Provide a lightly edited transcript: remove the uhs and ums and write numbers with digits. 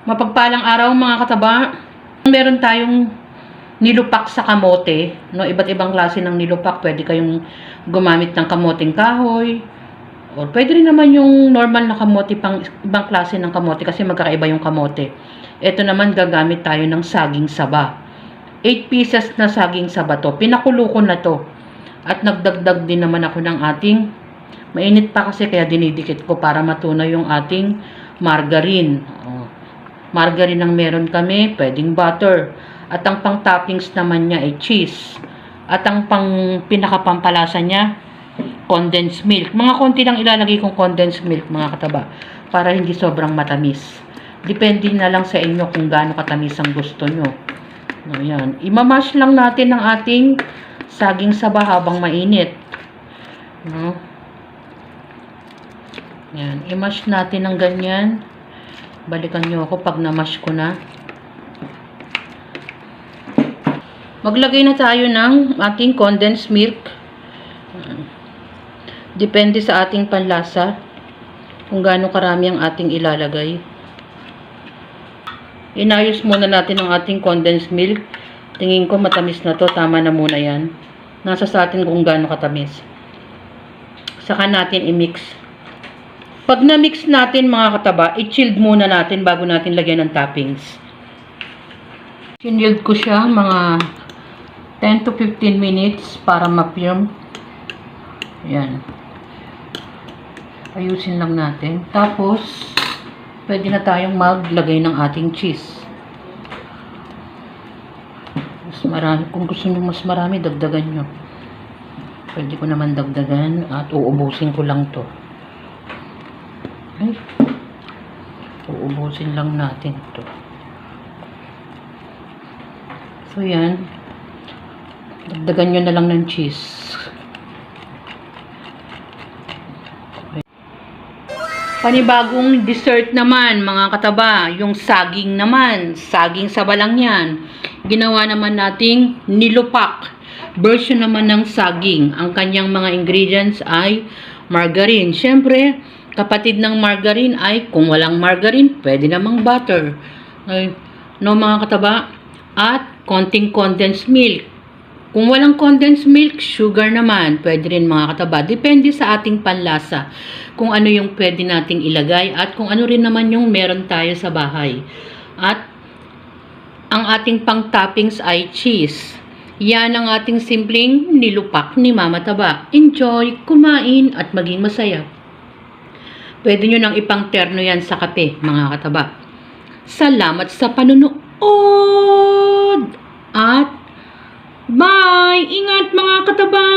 Mapagpalang araw mga kataba. Meron tayong nilupak sa kamote, no? Iba't ibang klase ng nilupak. Pwede kayong gumamit ng kamoteng kahoy. O pwede rin naman yung normal na kamote, pang ibang klase ng kamote kasi magkakaiba yung kamote. Ito naman gagamit tayo ng saging saba. 8 pieces na saging saba to. Pinakulo ko na to. At nagdagdag din naman ako ng ating, mainit pa kasi kaya dinidikit ko para matunaw yung ating margarine. Margarine ang meron kami, pwedeng butter. At ang pang toppings naman niya ay cheese. At ang pang pinakapampalasa niya, condensed milk. Mga konti lang ilalagay kong condensed milk mga kataba para hindi sobrang matamis. Depende na lang sa inyo kung gaano katamis ang gusto nyo. Ayan. Imamash lang natin ang ating saging saba habang mainit. No? Ayan. I-mash natin ng ganyan. Balikan nyo ako pag na-mash ko na. Maglagay na tayo ng ating condensed milk. Depende sa ating panlasa kung gaano karami ang ating ilalagay. Inayos muna natin ang ating condensed milk. Tingin ko matamis na to. Tama na muna yan. Nasa sa atin kung gaano katamis. Saka natin i-mix. Pag na-mix natin mga kataba, i-chilled muna natin bago natin lagyan ng toppings. Chilled ko siya mga 10 to 15 minutes para ma-firm. Ayan. Ayusin lang natin. Tapos, pwede na tayong maglagay ng ating cheese. Mas marami. Kung gusto nyo mas marami, dagdagan nyo. Pwede ko naman dagdagan at uubusin ko lang to. Ay. Uubusin lang natin to. So, yan. Dagdagan nyo na lang ng cheese. Panibagong dessert naman, mga kataba. Yung saging naman. Saging saba lang yan. Ginawa naman nating nilupak. Version naman ng saging. Ang kanyang mga ingredients ay margarine. Siyempre, kapatid ng margarine ay kung walang margarine, pwede namang butter. No, mga kataba? At konting condensed milk. Kung walang condensed milk, sugar naman. Pwede rin mga kataba. Depende sa ating panlasa kung ano yung pwede nating ilagay at kung ano rin naman yung meron tayo sa bahay. At ang ating pang toppings ay cheese. Yan ang ating simpleng nilupak ni Mama Taba. Enjoy, kumain at maging masaya. Pwede nyo nang ipang terno yan sa kape, mga kataba. Salamat sa panunood! At bye! Ingat mga kataba!